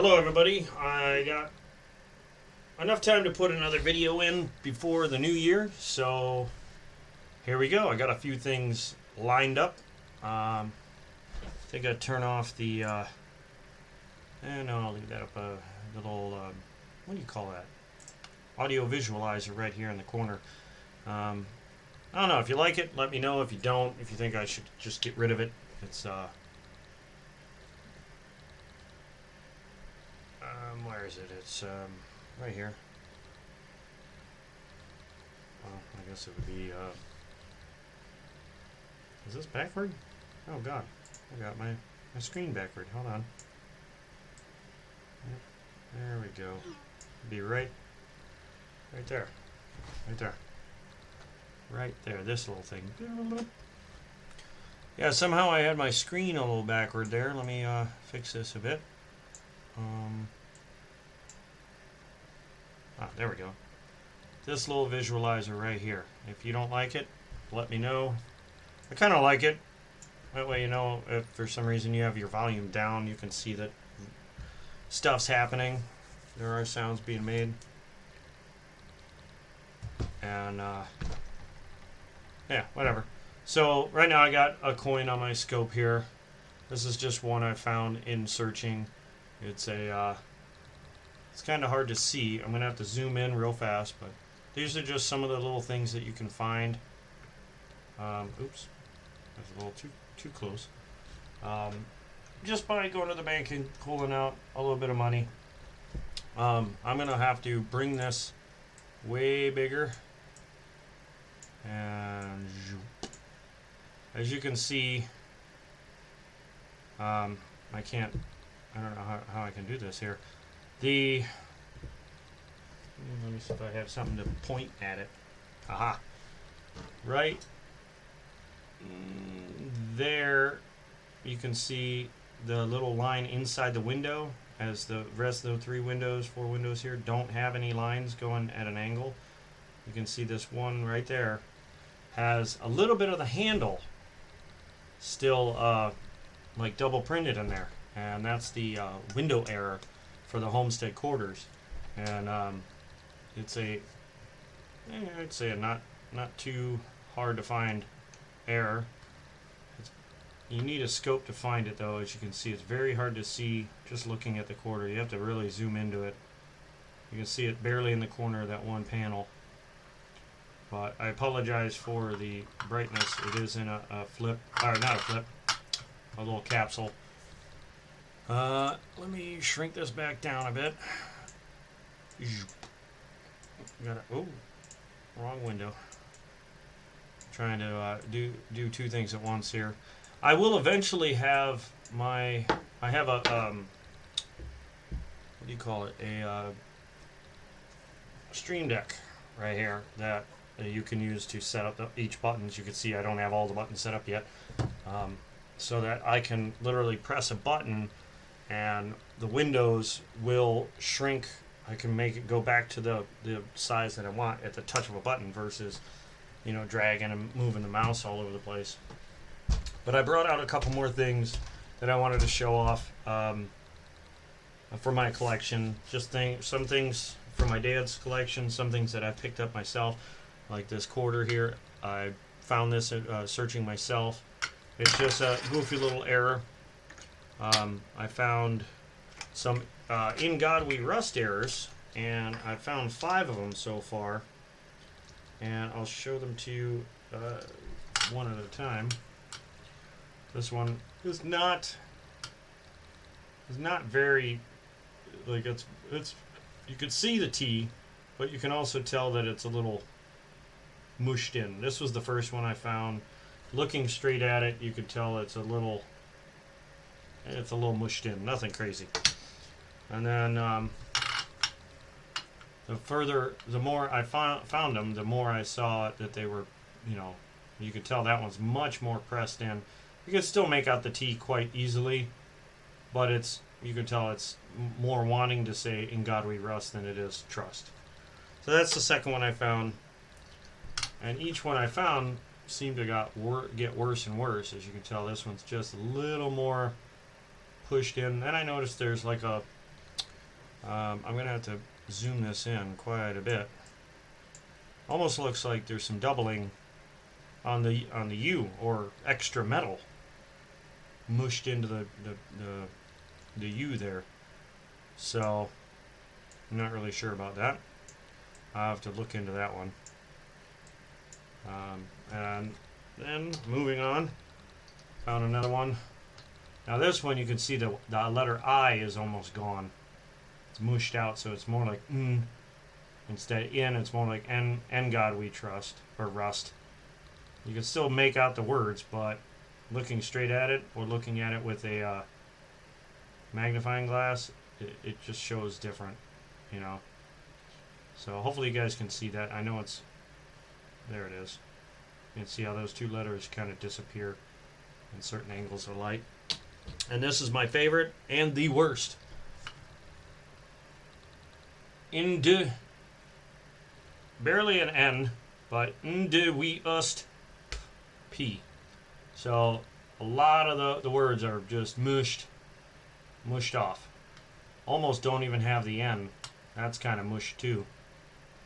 Hello everybody, I got enough time to put another video in before the new year, so here we go. I got a few things lined up. I think I turn off the, no, I'll leave that up, little, what do you call that? Audio visualizer right here in the corner. I don't know, if you like it, let me know. If you don't, if you think I should just get rid of it, it's, where is it? It's right here. Well, I guess it would be. Is this backward? Oh God, I got my screen backward. Hold on. Yep. There we go. Be right there, right there, right there. This little thing. Yeah, somehow I had my screen a little backward there. Let me fix this a bit. There we go. This little visualizer right here. If you don't like it, let me know. I kind of like it. That way, you know, if for some reason you have your volume down, you can see that stuff's happening. There are sounds being made. And, yeah, whatever. So, right now I got a coin on my scope here. This is just one I found in searching. It's a, it's kind of hard to see. I'm going to have to zoom in real fast, but these are just some of the little things that you can find. Oops, that's a little too close. Just by going to the bank and pulling out a little bit of money. I'm going to have to bring this way bigger. And as you can see, I don't know how I can do this here. Let me see if I have something to point at it. Aha. Right there, you can see the little line inside the window, as the rest of the 4 windows here don't have any lines going at an angle. You can see this one right there has a little bit of the handle still like double printed in there, and that's the window error for the homestead quarters. And it's I'd say a not too hard to find error. You need a scope to find it though. As you can see, it's very hard to see just looking at the quarter. You have to really zoom into it. You can see it barely in the corner of that one panel. But I apologize for the brightness. It is in a flip, or not a flip, a little capsule. Let me shrink this back down a bit. Oh, wrong window. Trying to do 2 things at once here. I will eventually have I have a what do you call it? A Stream Deck right here that you can use to set up each button. As you can see, I don't have all the buttons set up yet, so that I can literally press a button and the windows will shrink. I can make it go back to the size that I want at the touch of a button versus, you know, dragging and moving the mouse all over the place. But I brought out a couple more things that I wanted to show off for my collection. Just some things from my dad's collection, some things that I picked up myself, like this quarter here. I found this searching myself. It's just a goofy little error. I found some In God We Rust errors, and I found 5 of them so far, and I'll show them to you one at a time. This one is not very, like, it's you could see the T, but you can also tell that it's a little mushed in. This was the first one I found. Looking straight at it, you could tell it's a little mushed in. Nothing crazy. And then the more I found them, the more I saw that they were, you know, you could tell that one's much more pressed in. You can still make out the T quite easily, but you can tell it's more wanting to say "In God We Rust" than it is "Trust." So that's the second one I found, and each one I found seemed to get worse and worse. As you can tell, this one's just a little more pushed in. Then I noticed there's like a I'm going to have to zoom this in quite a bit. Almost looks like there's some doubling on the U, or extra metal mushed into the U there. So I'm not really sure about that. I'll have to look into that one. And then moving on, found another one. Now this one you can see the letter I is almost gone. It's mushed out, so it's more like n. Instead of in, it's more like N God we trust, or rust. You can still make out the words, but looking straight at it, or looking at it with a magnifying glass, it just shows different, you know. So hopefully you guys can see that. I know it's, there it is. You can see how those two letters kind of disappear in certain angles of light. And this is my favorite and the worst. Inde, barely an N, but inde we ust P. So a lot of the words are just mushed off. Almost don't even have the N. That's kind of mushed too.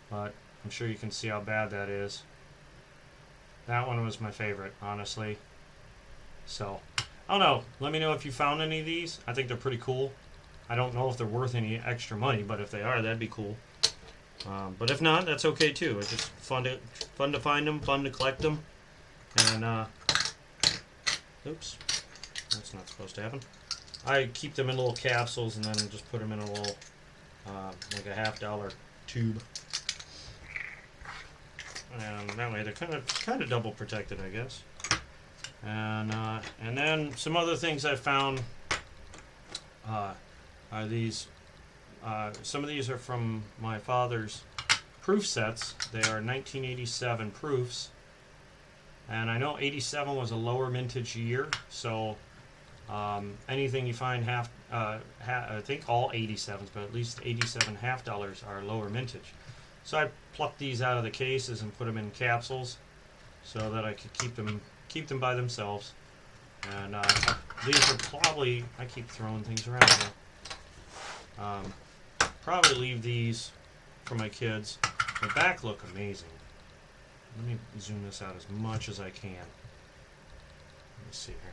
But I'm sure you can see how bad that is. That one was my favorite, honestly. So, I don't know. Let me know if you found any of these. I think they're pretty cool. I don't know if they're worth any extra money, but if they are, that'd be cool. But if not, that's okay too. It's just fun to find them, fun to collect them. And, oops. That's not supposed to happen. I keep them in little capsules and then just put them in a little, like a $50 tube. And that way they're kind of double protected, I guess. And then some other things I found are these. Some of these are from my father's proof sets. They are 1987 proofs, and I know 87 was a lower mintage year, so anything you find I think all 87s, but at least 87 $50 are lower mintage. So I plucked these out of the cases and put them in capsules so that I could keep them by themselves. And these are probably, I keep throwing things around here. Probably leave these for my kids. The back look amazing. Let me zoom this out as much as I can. Let me see here.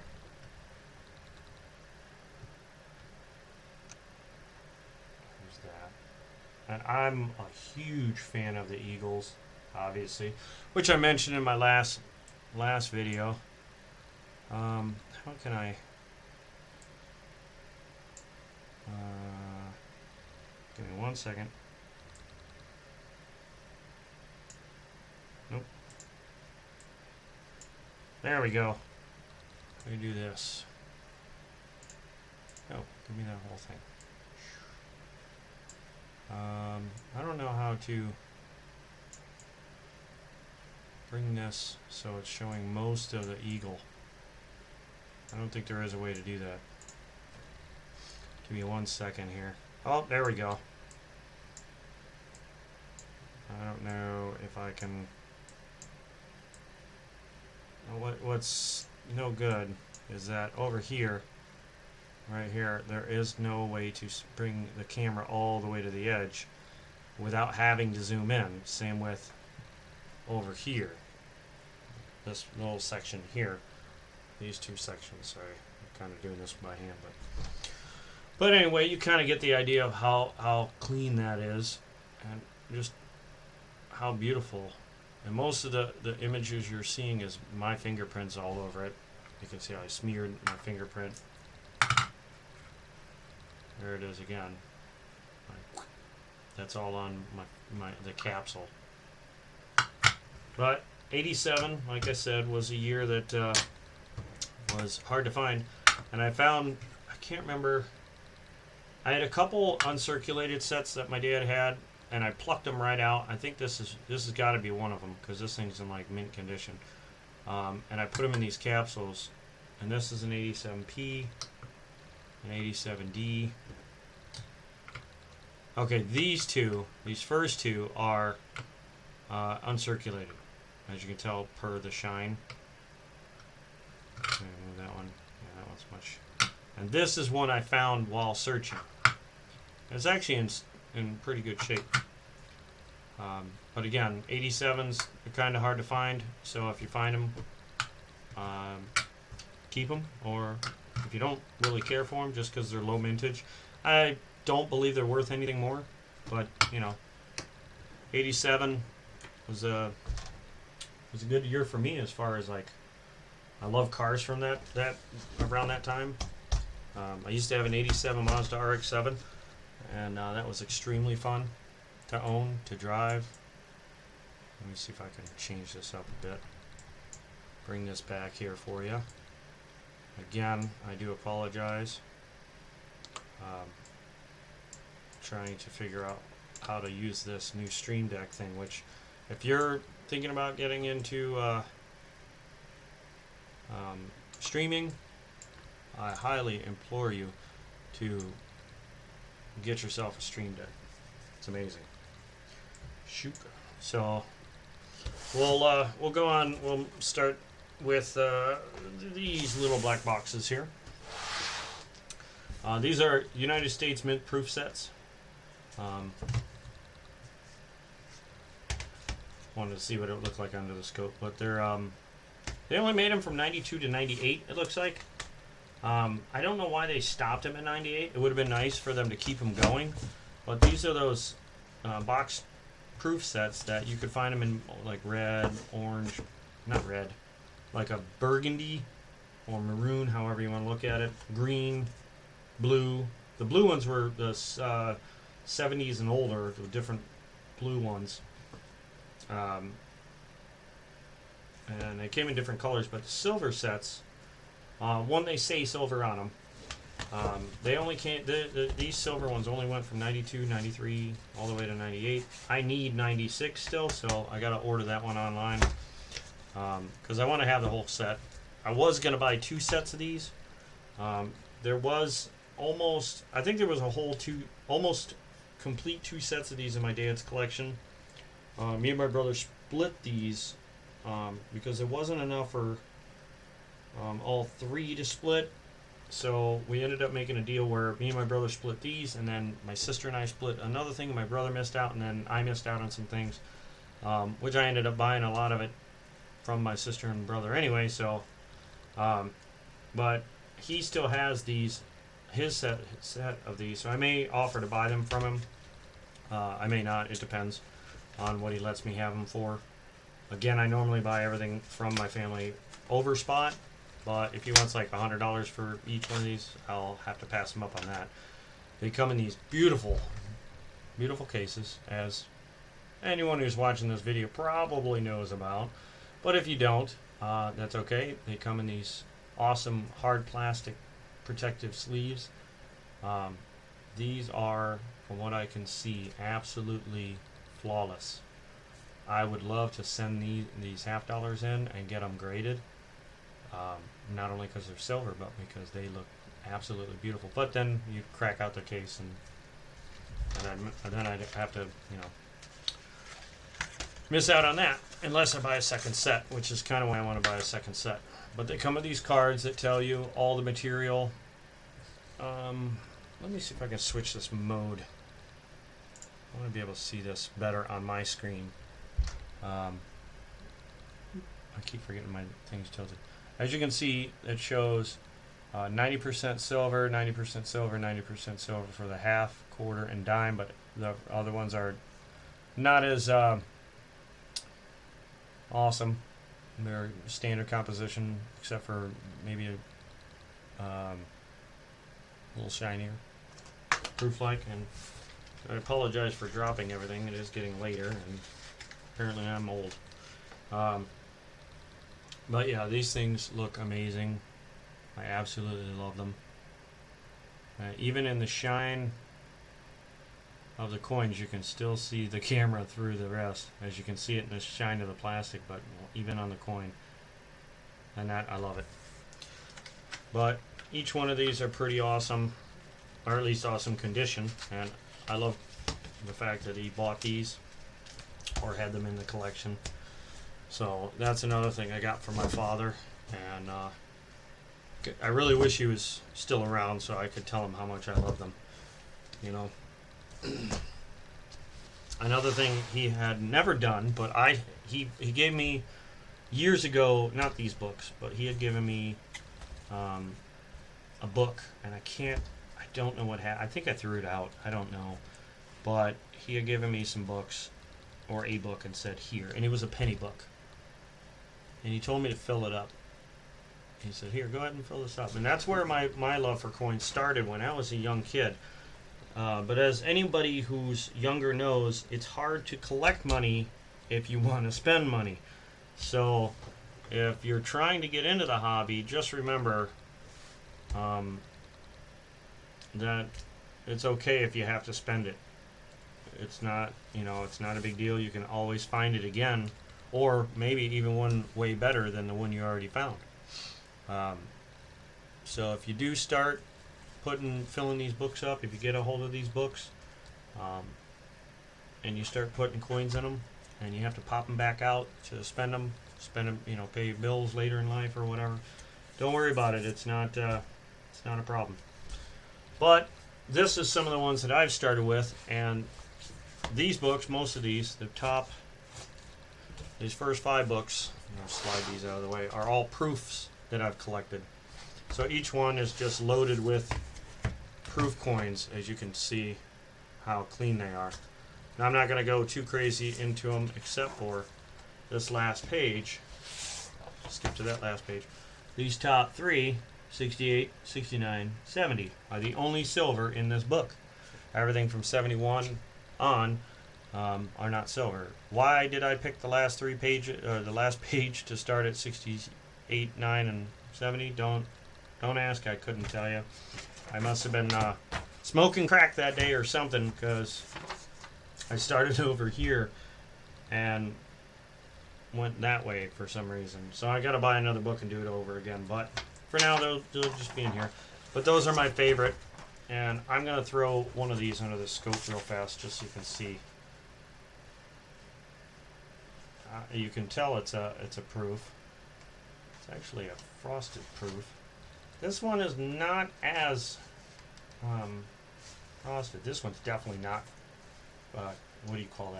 And I'm a huge fan of the Eagles, obviously, which I mentioned in my last video. How can I? Give me 1 second. Nope. There we go. Let me do this. Oh, give me that whole thing. I don't know how to bring this so it's showing most of the eagle. I don't think there is a way to do that. Give me 1 second here. Oh, there we go. I don't know if I can... What's no good is that over here, right here, there is no way to bring the camera all the way to the edge without having to zoom in. Same with over here. This little section here. These two sections, sorry. I'm kind of doing this by hand, but anyway, you kind of get the idea of how clean that is and just how beautiful. And most of the images you're seeing is my fingerprints all over it. You can see how I smeared my fingerprint. There it is again. That's all on the capsule. But 87, like I said, was a year that was hard to find. And I found, I can't remember, I had a couple uncirculated sets that my dad had, and I plucked them right out. I think this has got to be one of them, because this thing's in like mint condition. And I put them in these capsules, and this is an 87P, an 87D. Okay, these first two are uncirculated, as you can tell per the shine. Okay, move that one. Yeah, that one's much. And this is one I found while searching. It's actually in pretty good shape. But again, 87s are kind of hard to find, so if you find them, keep them, or if you don't really care for them just because they're low mintage. I don't believe they're worth anything more, but you know, 87 was a good year for me as far as like, I love cars from that around that time. I used to have an 87 Mazda RX-7, and that was extremely fun to own, to drive. Let me see if I can change this up a bit. Bring this back here for you. Again, I do apologize. Trying to figure out how to use this new Stream Deck thing, which if you're thinking about getting into streaming, I highly implore you to get yourself a Stream Deck. It's amazing. Shoot. So we'll go on. We'll start with these little black boxes here. These are United States Mint proof sets. Wanted to see what it would look like under the scope, but they're they only made them from 92 to 98. It looks like. I don't know why they stopped them at 98. It would have been nice for them to keep them going, but these are those box proof sets that you could find them in like red, orange, not red, like a burgundy or maroon, however you want to look at it, green, blue. The blue ones were the 70s and older, the different blue ones. And they came in different colors, but the silver sets, one, they say silver on them. They only can't, these silver ones only went from 92, 93, all the way to 98. I need 96 still, so I got to order that one online because I want to have the whole set. I was going to buy 2 sets of these. There was almost, I think there was a whole almost complete 2 sets of these in my dad's collection. Me and my brother split these because it wasn't enough for all 3 to split. So we ended up making a deal where me and my brother split these, and then my sister and I split another thing. My brother missed out, and then I missed out on some things, which I ended up buying a lot of it from my sister and brother anyway. So, but he still has these, his set of these. So I may offer to buy them from him. I may not. It depends on what he lets me have them for. Again, I normally buy everything from my family over spot. But if he wants like $100 for each one of these, I'll have to pass him up on that. They come in these beautiful, beautiful cases, as anyone who's watching this video probably knows about. But if you don't, that's okay. They come in these awesome hard plastic protective sleeves. These are, from what I can see, absolutely flawless. I would love to send these $50 in and get them graded. Not only because they're silver, but because they look absolutely beautiful. But then you crack out the case, and then I'd have to, miss out on that unless I buy a second set, which is kind of why I want to buy a second set. But they come with these cards that tell you all the material. Let me see if I can switch this mode. I want to be able to see this better on my screen. I keep forgetting my thing's tilted. As you can see, it shows 90% silver, 90% silver, 90% silver for the half, quarter, and dime, but the other ones are not as awesome. They're standard composition, except for maybe a little shinier, proof-like. And I apologize for dropping everything. It is getting later, and apparently I'm old. But yeah, these things look amazing. I absolutely love them. Even in the shine of the coins, you can still see the camera through the rest, as you can see it in the shine of the plastic, but even on the coin. And that, I love it. But each one of these are pretty awesome, or at least awesome condition. And I love the fact that he bought these or had them in the collection. So that's another thing I got from my father, and I really wish he was still around so I could tell him how much I love them. Another thing he had never done, but he gave me years ago, not these books, but he had given me a book, and I don't know what happened. I think I threw it out. I don't know. But he had given me some books, or a book, and said, here. And it was a penny book. And he told me to fill it up. He said, here, go ahead and fill this up. And that's where my love for coins started when I was a young kid. But as anybody who's younger knows, it's hard to collect money if you want to spend money. So if you're trying to get into the hobby, just remember that it's okay if you have to spend it. It's not, it's not a big deal. You can always find it again, or maybe even one way better than the one you already found. So if you do start filling these books up, if you get a hold of these books, and you start putting coins in them, and you have to pop them back out to spend them, pay your bills later in life or whatever, don't worry about it. It's not a problem. But this is some of the ones that I've started with, and these books, most of these first 5 books, I'll slide these out of the way, are all proofs that I've collected. So each one is just loaded with proof coins, as you can see how clean they are. Now I'm not going to go too crazy into them except for this last page. Skip to that last page. These top 3, 68, 69, 70, are the only silver in this book. Everything from 71 on are not silver. Why did I pick the last page to start at 68, 9, and 70? Don't ask. I couldn't tell you. I must have been smoking crack that day or something, because I started over here and went that way for some reason. So I got to buy another book and do it over again. But for now, they'll just be in here. But those are my favorite. And I'm going to throw one of these under the scope real fast just so you can see. You can tell it's a proof. It's actually a frosted proof. This one is not as frosted. This one's definitely not, what do you call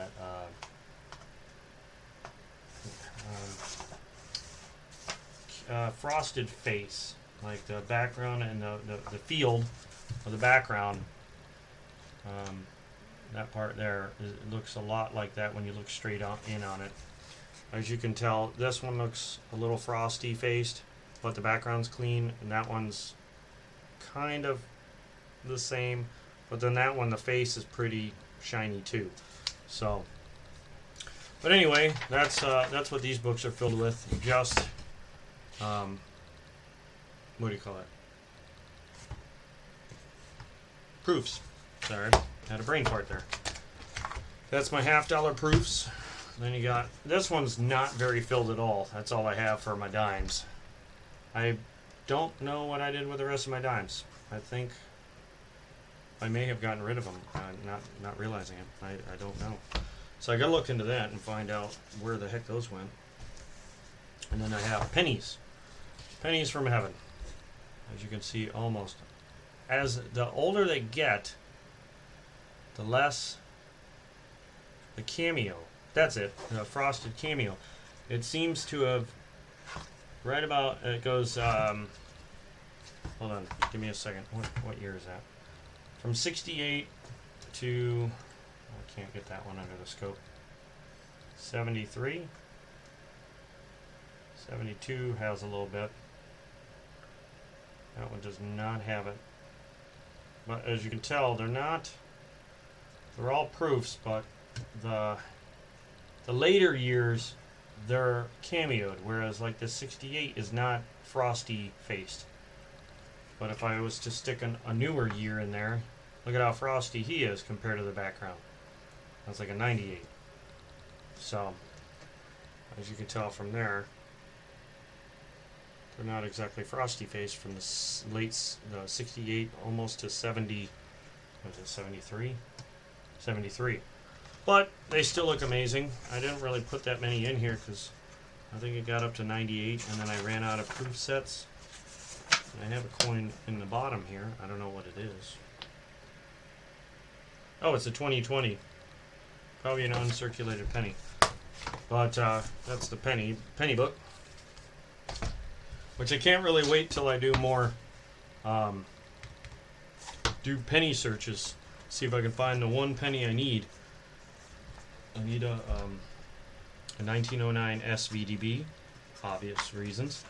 that? Frosted face. Like the background and the field of the background. That part there, it looks a lot like that when you look straight in on it. As you can tell, this one looks a little frosty faced, but the background's clean, and that one's kind of the same, but then that one, the face is pretty shiny too. So, but anyway, that's what these books are filled with. Just what do you call it? Proofs. Sorry, had a brain fart there. That's my $50 proofs. Then you got, this one's not very filled at all. That's all I have for my dimes. I don't know what I did with the rest of my dimes. I think I may have gotten rid of them, not realizing it. I don't know. So I gotta look into that and find out where the heck those went. And then I have pennies. Pennies from heaven. As you can see, almost. As the older they get, the less the cameo. That's it, the frosted cameo. It seems to have, right about, it goes, hold on, give me a second. What year is that? From 68 to, I can't get that one under the scope. 73. 72 has a little bit. That one does not have it. But as you can tell, they're all proofs, but the later years, they're cameoed, whereas like the 68 is not frosty faced. But if I was to stick a newer year in there, look at how frosty he is compared to the background. That's like a 98. So, as you can tell from there, they're not exactly frosty faced from the late 68 almost to 70. What is it, 73? 73. But they still look amazing. I didn't really put that many in here because I think it got up to 98, and then I ran out of proof sets. And I have a coin in the bottom here. I don't know what it is. Oh, it's a 2020. Probably an uncirculated penny. But that's the penny book, which I can't really wait till I do more, do penny searches. See if I can find the one penny I need. I need a 1909 SVDB, obvious reasons.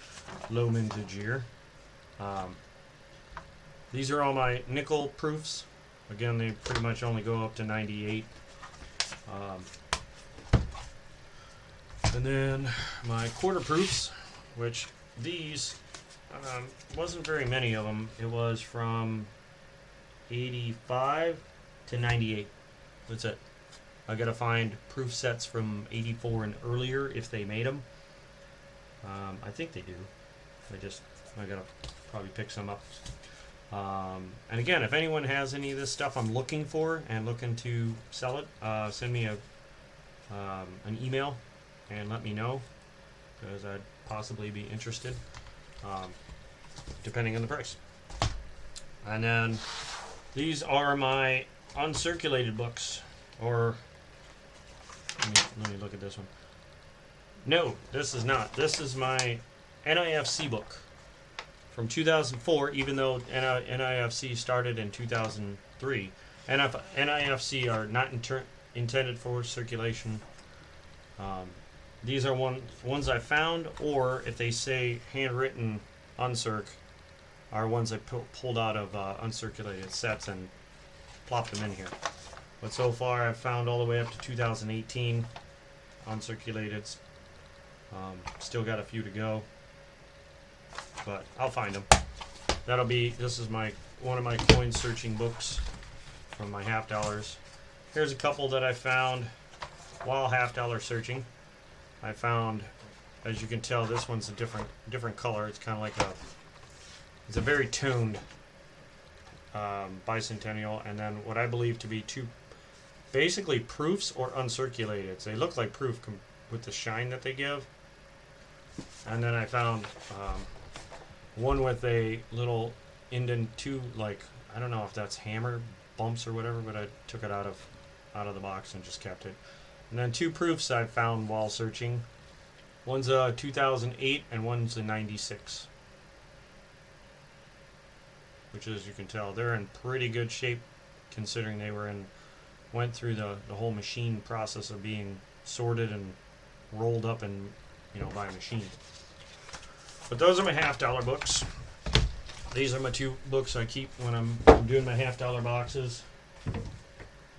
Low mintage year. These are all my nickel proofs. Again, they pretty much only go up to 98. And then my quarter proofs, which these wasn't very many of them. It was from 85 to 98. That's it. I gotta find proof sets from 84 and earlier if they made them. I think they do. I gotta probably pick some up. And again, if anyone has any of this stuff I'm looking for and looking to sell it, send me an email and let me know, because I'd possibly be interested, depending on the price. And then these are my uncirculated books, or let me look at this one. No, this is not. This is my NIFC book from 2004, even though NIFC started in 2003. NIFC are not intended for circulation. These are ones I found, or if they say handwritten uncirc, are ones I pulled out of uncirculated sets and plopped them in here. But so far I've found all the way up to 2018 uncirculated. Still got a few to go, but I'll find them. This is one of my coin searching books from my half dollars. Here's a couple that I found while half dollar searching. I found, as you can tell, this one's a different color. It's kind of like it's a very toned bicentennial, and then what I believe to be two, basically proofs or uncirculated. They look like proof with the shine that they give. And then I found one with a little indent, two, like, I don't know if that's hammer bumps or whatever, but I took it out of the box and just kept it. And then two proofs I found while searching. One's a 2008 and one's a 96. Which, as you can tell, they're in pretty good shape considering they went through the whole machine process of being sorted and rolled up and by a machine. But those are my half dollar books. These are my two books I keep when I'm doing my half dollar boxes.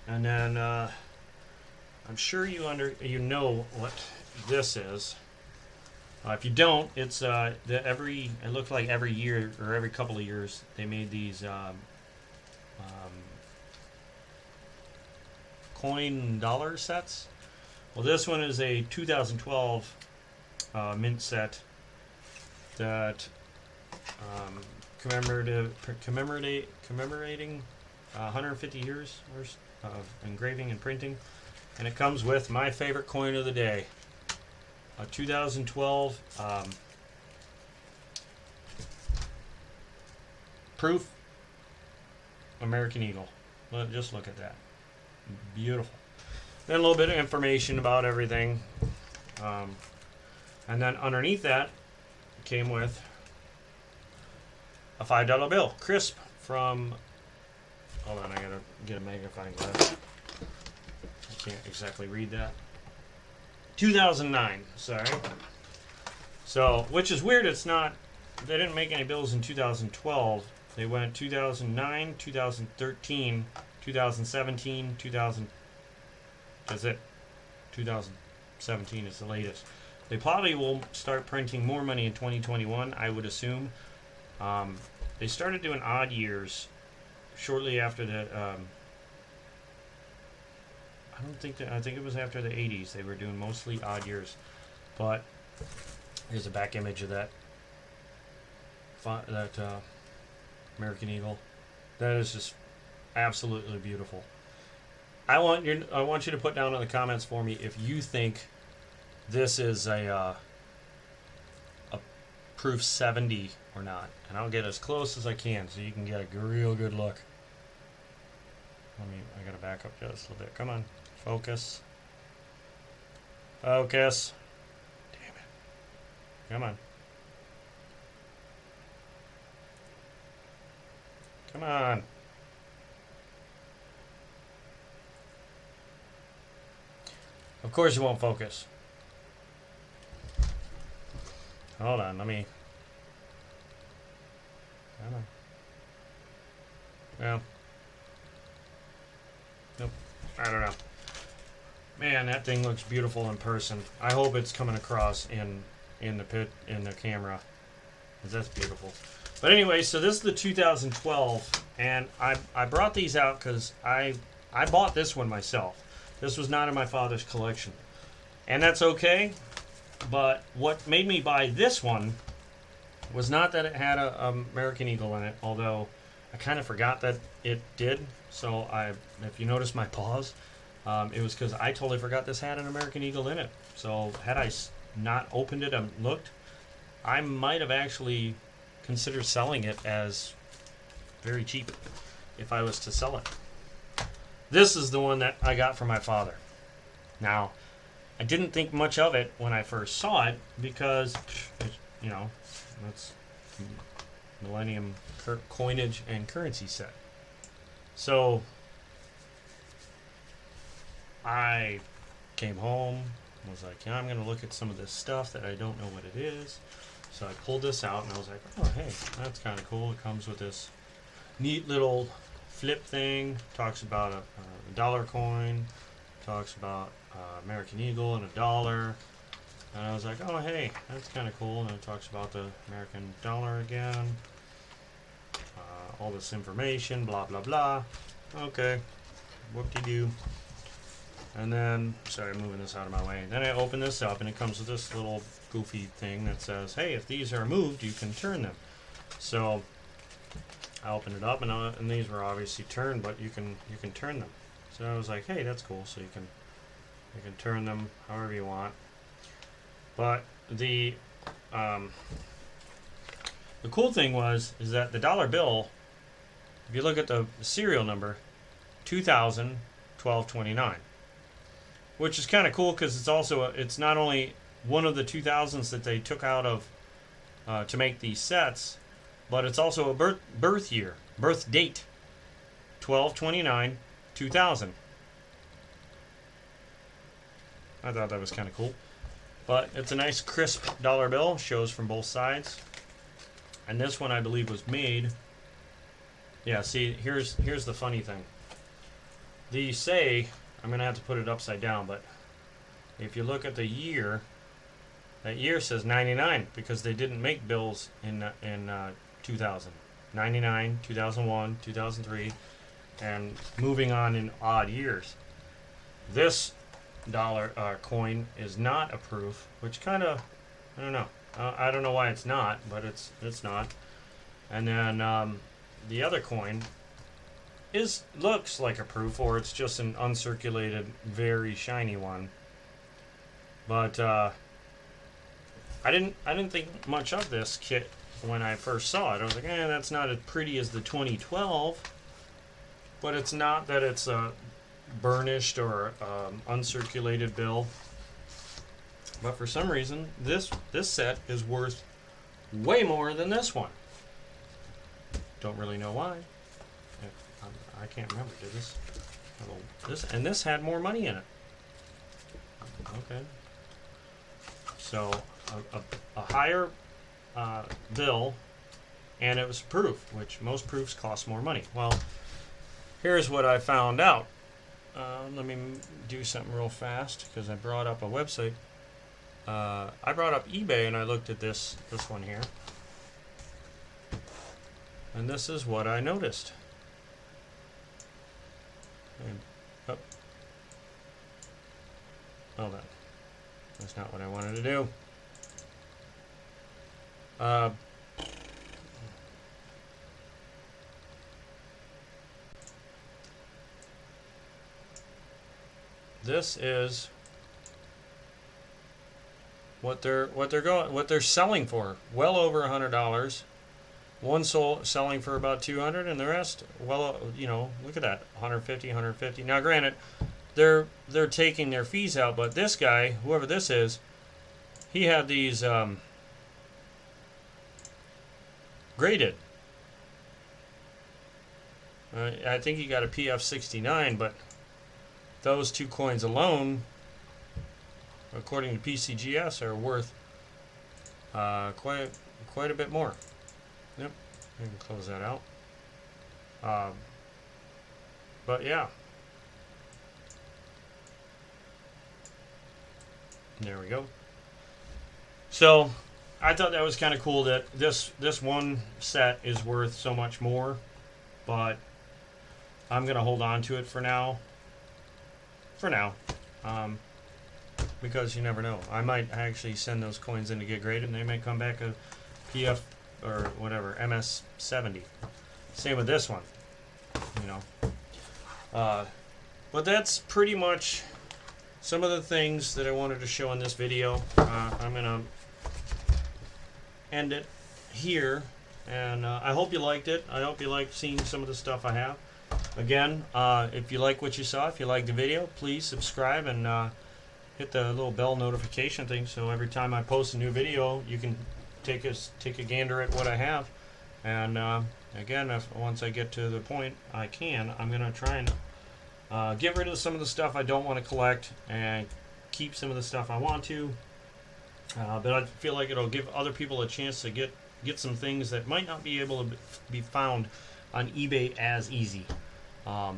And then I'm sure you know what this is. If you don't, it's it looks like every year or every couple of years they made these coin dollar sets. Well, this one is a 2012 mint set that commemorating 150 years of engraving and printing, and it comes with my favorite coin of the day, a 2012 proof American Eagle. Just look at that, beautiful. Then a little bit of information about everything, and then underneath that came with a $5 bill, crisp, from, hold on, I gotta get a magnifying glass. I can't exactly read that. 2009, sorry. So, which is weird, they didn't make any bills in 2012. They went 2009, 2013, 2017, that's it. 2017 is the latest. They probably will start printing more money in 2021, I would assume. They started doing odd years shortly after the. I think it was after the 80s. They were doing mostly odd years, but here's a back image of that American Eagle. That is just absolutely beautiful. I want you to put down in the comments for me if you think this is a proof 70 or not, and I'll get as close as I can so you can get a real good look. I gotta back up just a little bit. Come on, focus. Focus. Damn it. Come on. Come on. Of course it won't focus. Hold on, let me... Come on. Well. Nope. I don't know. Man, that thing looks beautiful in person. I hope it's coming across in the camera. 'Cause that's beautiful. But anyway, so this is the 2012, and I brought these out because I bought this one myself. This was not in my father's collection. And that's okay, but what made me buy this one was not that it had a American Eagle in it, although I kind of forgot that it did. So if you notice my pause, it was because I totally forgot this had an American Eagle in it. So had I not opened it and looked, I might have actually considered selling it as very cheap if I was to sell it. This is the one that I got from my father. Now, I didn't think much of it when I first saw it because, you know, that's Millennium coinage and currency set. So I came home, was like, yeah, I'm going to look at some of this stuff that I don't know what it is. So I pulled this out and I was like, oh, hey, that's kind of cool. It comes with this neat little flip thing. Talks about a dollar coin. Talks about American Eagle and a dollar. And I was like, oh, hey, that's kind of cool. And it talks about the American dollar again. All this information, blah, blah, blah. Okay, whoop-de-doo. And then, sorry, moving this out of my way. Then I open this up, and it comes with this little goofy thing that says, hey, if these are moved, you can turn them. So I opened it up, and these were obviously turned, but you can turn them. So I was like, hey, that's cool. So you can turn them however you want. But the cool thing is that the dollar bill, if you look at the serial number, 2000 1229, which is kind of cool because it's also it's not only one of the 2000s that they took out of to make these sets, but it's also a birth date, 12/29 2000. I thought that was kind of cool. But it's a nice crisp dollar bill, shows from both sides. And this one I believe was made. Yeah, see, here's the funny thing. These say, I'm going to have to put it upside down, but if you look at the year, that year says 99 because they didn't make bills in 2000. 99, 2001, 2003, and moving on in odd years. This dollar coin is not a proof, which kind of, I don't know. I don't know why it's not, but it's not. And then the other coin looks like a proof, or it's just an uncirculated, very shiny one. But I didn't think much of this kit when I first saw it. I was like, that's not as pretty as the 2012. But it's not that it's a burnished or uncirculated bill. But for some reason, this set is worth way more than this one. Don't really know why. I can't remember. Did this had more money in it. Okay. So a higher bill, and it was proof, which most proofs cost more money. Well, here's what I found out. Let me do something real fast because I brought up a website. I brought up eBay and I looked at this one here. And this is what I noticed. And, hold on. That's not what I wanted to do. This is what they're selling for, well over $100. One selling for about 200, and the rest, well, you know, look at that, 150, 150. Now, granted, they're taking their fees out, but this guy, whoever this is, he had these graded. I think he got a PF 69, but those two coins alone, according to PCGS, are worth quite a bit more. Yep, we can close that out. But yeah, there we go. So I thought that was kind of cool that this one set is worth so much more, but I'm gonna hold on to it for now. Because you never know. I might actually send those coins in to get graded, and they may come back a PF or whatever, MS 70. Same with this one, you know. But that's pretty much some of the things that I wanted to show in this video. I'm gonna end it here, and I hope you liked it. I hope you liked seeing some of the stuff I have. Again, if you like what you saw, if you liked the video, please subscribe and hit the little bell notification thing, so every time I post a new video, you can take a gander at what I have. And again, once I get to the point I'm gonna try and get rid of some of the stuff I don't want to collect and keep some of the stuff I want to. But I feel like it'll give other people a chance to get some things that might not be able to be found on eBay as easy. But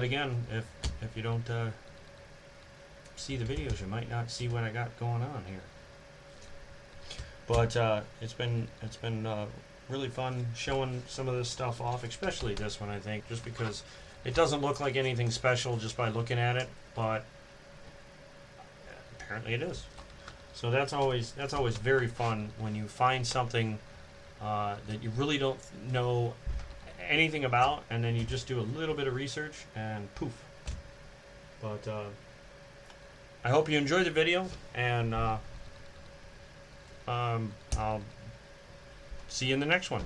again, if you don't see the videos, you might not see what I got going on here. But it's been really fun showing some of this stuff off, especially this one, I think, just because it doesn't look like anything special just by looking at it, but apparently it is. So that's always very fun when you find something that you really don't know anything about, and then you just do a little bit of research and poof. But I hope you enjoyed the video, and I'll see you in the next one.